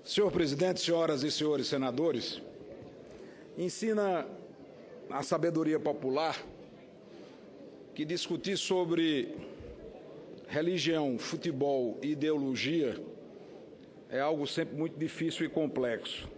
Senhor presidente, senhoras e senhores senadores, ensina a sabedoria popular que discutir sobre religião, futebol e ideologia é algo sempre muito difícil e complexo.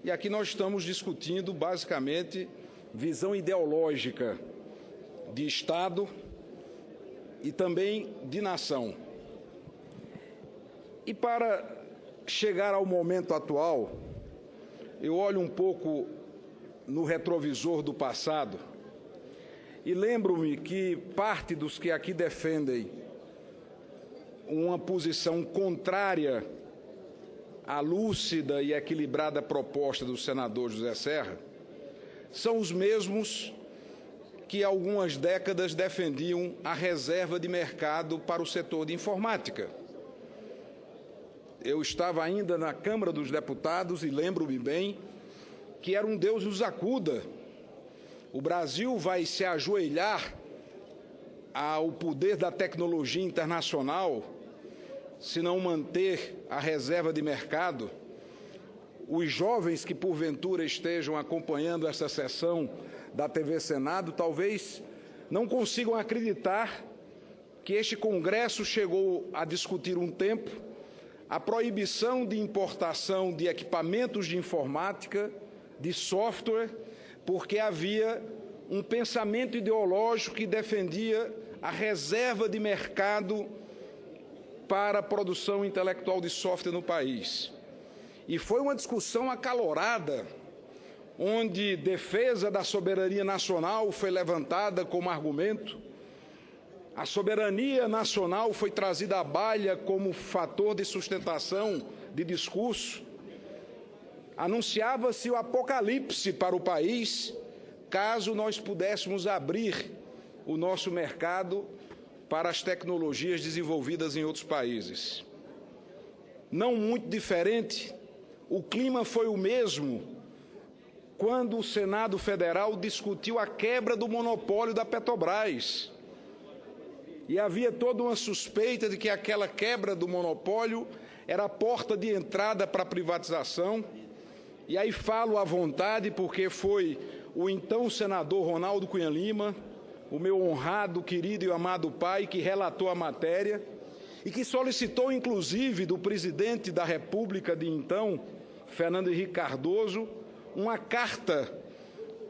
E aqui nós estamos discutindo, basicamente, visão ideológica de Estado e também de nação. E para chegar ao momento atual, eu olho um pouco no retrovisor do passado e lembro-me que parte dos que aqui defendem uma posição contrária à lúcida e equilibrada proposta do senador José Serra são os mesmos que há algumas décadas defendiam a reserva de mercado para o setor de informática. Eu estava ainda na Câmara dos Deputados e lembro-me bem que era um Deus nos acuda. O Brasil vai se ajoelhar ao poder da tecnologia internacional se não manter a reserva de mercado. Os jovens que porventura estejam acompanhando essa sessão da TV Senado talvez não consigam acreditar que este Congresso chegou a discutir um tempo a proibição de importação de equipamentos de informática, de software, porque havia um pensamento ideológico que defendia a reserva de mercado para a produção intelectual de software no país. E foi uma discussão acalorada, onde defesa da soberania nacional foi levantada como argumento. A soberania nacional foi trazida à baila como fator de sustentação de discurso. Anunciava-se o apocalipse para o país, caso nós pudéssemos abrir o nosso mercado para as tecnologias desenvolvidas em outros países. Não muito diferente, o clima foi o mesmo quando o Senado Federal discutiu a quebra do monopólio da Petrobras. E havia toda uma suspeita de que aquela quebra do monopólio era a porta de entrada para a privatização. E aí falo à vontade porque foi o então senador Ronaldo Cunha Lima, o meu honrado, querido e amado pai, que relatou a matéria e que solicitou, inclusive, do presidente da República de então, Fernando Henrique Cardoso, uma carta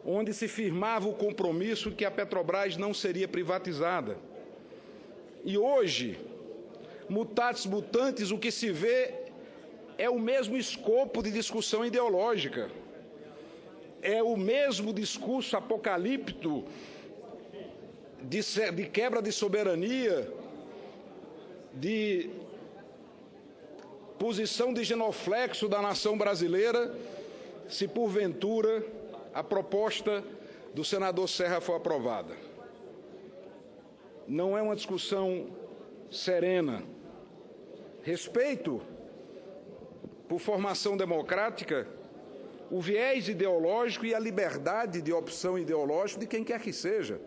onde se firmava o compromisso de que a Petrobras não seria privatizada. E hoje, mutatis mutandis, o que se vê é o mesmo escopo de discussão ideológica. É o mesmo discurso apocalíptico de quebra de soberania, de posição de genuflexo da nação brasileira, se porventura a proposta do senador Serra for aprovada. Não é uma discussão serena. Respeito por formação democrática, o viés ideológico e a liberdade de opção ideológica de quem quer que seja.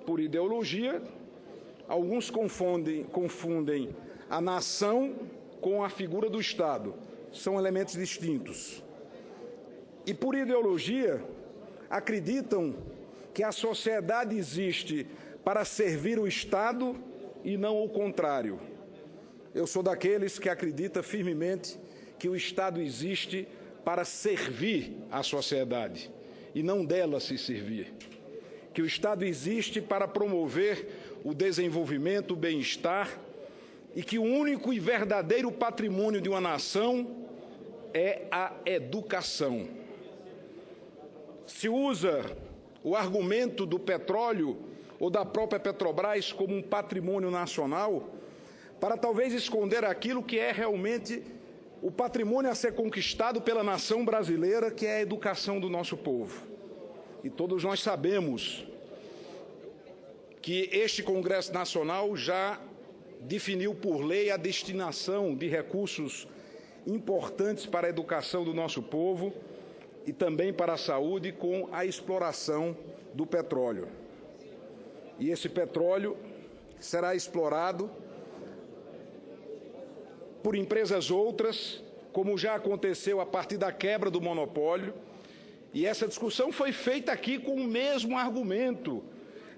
Por ideologia, alguns confundem a nação com a figura do Estado. São elementos distintos. E por ideologia, acreditam que a sociedade existe para servir o Estado e não o contrário. Eu sou daqueles que acreditam firmemente que o Estado existe para servir a sociedade e não dela se servir. Que o Estado existe para promover o desenvolvimento, o bem-estar e que o único e verdadeiro patrimônio de uma nação é a educação. Se usa o argumento do petróleo ou da própria Petrobras como um patrimônio nacional, para talvez esconder aquilo que é realmente o patrimônio a ser conquistado pela nação brasileira, que é a educação do nosso povo. E todos nós sabemos que este Congresso Nacional já definiu por lei a destinação de recursos importantes para a educação do nosso povo e também para a saúde com a exploração do petróleo. E esse petróleo será explorado por empresas outras como já aconteceu a partir da quebra do monopólio, e essa discussão foi feita aqui com o mesmo argumento,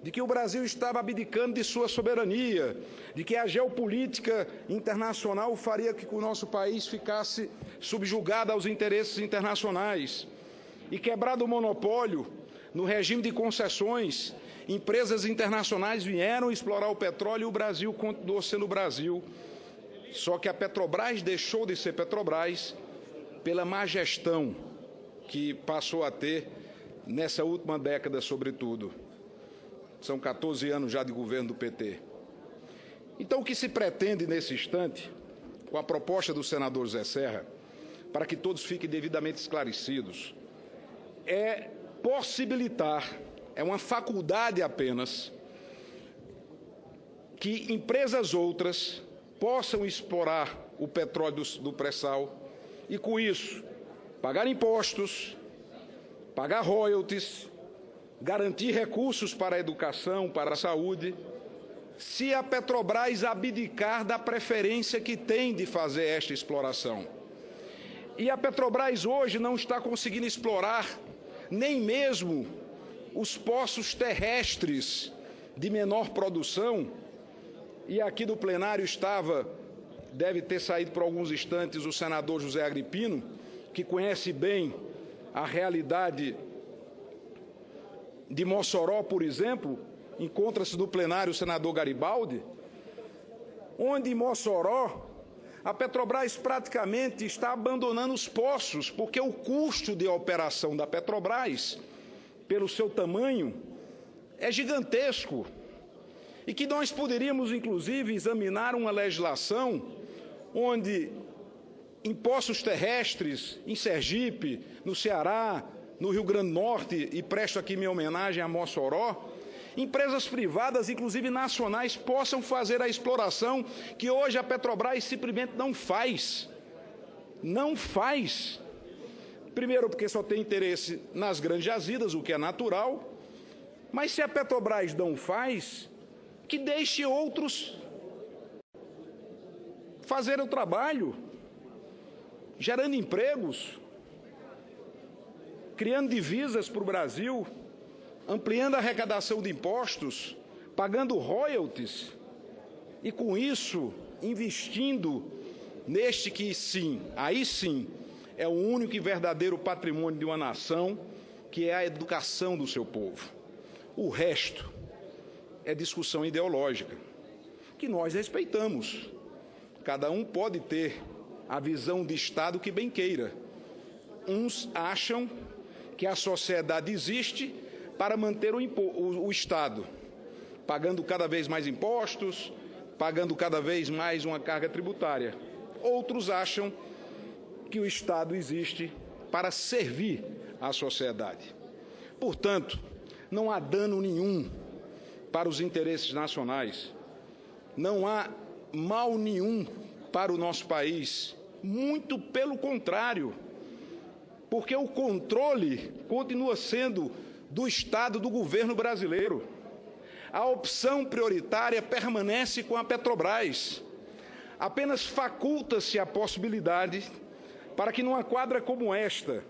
de que o Brasil estava abdicando de sua soberania, de que a geopolítica internacional faria com que o nosso país ficasse subjugado aos interesses internacionais. E quebrado o monopólio, no regime de concessões, empresas internacionais vieram explorar o petróleo e o Brasil continuou sendo o Brasil. Só que a Petrobras deixou de ser Petrobras pela má gestão que passou a ter nessa última década, sobretudo. São 14 anos já de governo do PT. Então, o que se pretende nesse instante, com a proposta do senador José Serra, para que todos fiquem devidamente esclarecidos, é possibilitar, é uma faculdade apenas, que empresas outras possam explorar o petróleo do pré-sal e, com isso, pagar impostos, pagar royalties, garantir recursos para a educação, para a saúde, se a Petrobras abdicar da preferência que tem de fazer esta exploração. E a Petrobras hoje não está conseguindo explorar nem mesmo os poços terrestres de menor produção, e aqui do plenário deve ter saído por alguns instantes o senador José Agripino, que conhece bem a realidade de Mossoró, por exemplo, encontra-se no plenário o senador Garibaldi, onde em Mossoró a Petrobras praticamente está abandonando os poços, porque o custo de operação da Petrobras, pelo seu tamanho, é gigantesco. E que nós poderíamos, inclusive, examinar uma legislação onde em poços terrestres, em Sergipe, no Ceará, no Rio Grande do Norte, e presto aqui minha homenagem a Mossoró, empresas privadas, inclusive nacionais, possam fazer a exploração que hoje a Petrobras simplesmente não faz. Não faz. Primeiro, porque só tem interesse nas grandes jazidas, o que é natural, mas se a Petrobras não faz, que deixe outros fazerem o trabalho, gerando empregos, criando divisas para o Brasil, ampliando a arrecadação de impostos, pagando royalties e, com isso, investindo neste que, sim, aí sim, é o único e verdadeiro patrimônio de uma nação, que é a educação do seu povo. O resto é discussão ideológica, que nós respeitamos. Cada um pode ter a visão de Estado que bem queira. Uns acham que a sociedade existe para manter o Estado, pagando cada vez mais impostos, pagando cada vez mais uma carga tributária. Outros acham que o Estado existe para servir à sociedade. Portanto, não há dano nenhum para os interesses nacionais, não há mal nenhum para o nosso país, muito pelo contrário, porque o controle continua sendo do Estado, do governo brasileiro. A opção prioritária permanece com a Petrobras. Apenas faculta-se a possibilidade para que numa quadra como esta,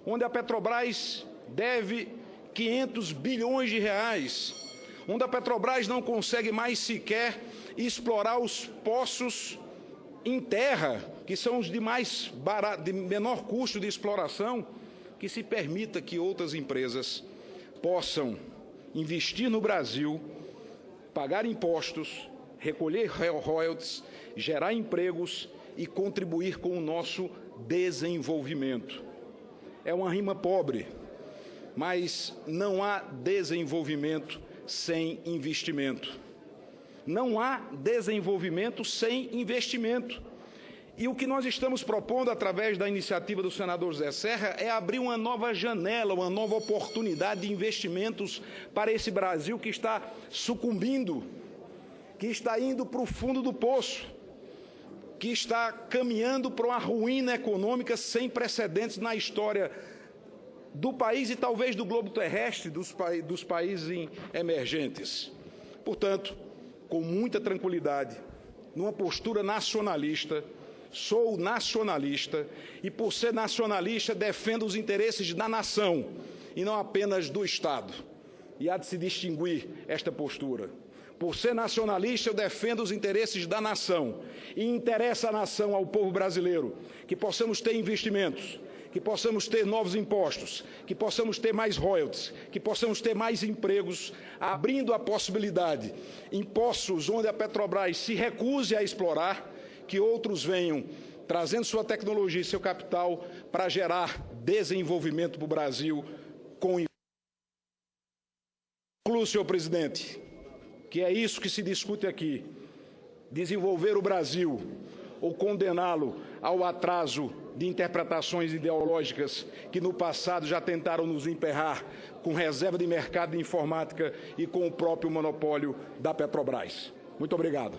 onde a Petrobras deve 500 bilhões de reais, onde a Petrobras não consegue mais sequer explorar os poços em terra, que são os de menor custo de exploração, que se permita que outras empresas possam investir no Brasil, pagar impostos, recolher royalties, gerar empregos e contribuir com o nosso desenvolvimento. É uma rima pobre, mas não há desenvolvimento sem investimento. Não há desenvolvimento sem investimento. E o que nós estamos propondo, através da iniciativa do senador José Serra, é abrir uma nova janela, uma nova oportunidade de investimentos para esse Brasil que está sucumbindo, que está indo para o fundo do poço, que está caminhando para uma ruína econômica sem precedentes na história do país e talvez do globo terrestre, dos países emergentes. Portanto, com muita tranquilidade, numa postura nacionalista, Sou nacionalista e, por ser nacionalista, defendo os interesses da nação e não apenas do Estado. E há de se distinguir esta postura. Por ser nacionalista, eu defendo os interesses da nação e interessa à nação, ao povo brasileiro, que possamos ter investimentos, que possamos ter novos impostos, que possamos ter mais royalties, que possamos ter mais empregos, abrindo a possibilidade em poços onde a Petrobras se recuse a explorar, que outros venham trazendo sua tecnologia e seu capital para gerar desenvolvimento para o Brasil. Concluo, senhor presidente, que é isso que se discute aqui: desenvolver o Brasil ou condená-lo ao atraso de interpretações ideológicas que no passado já tentaram nos emperrar com reserva de mercado de informática e com o próprio monopólio da Petrobras. Muito obrigado.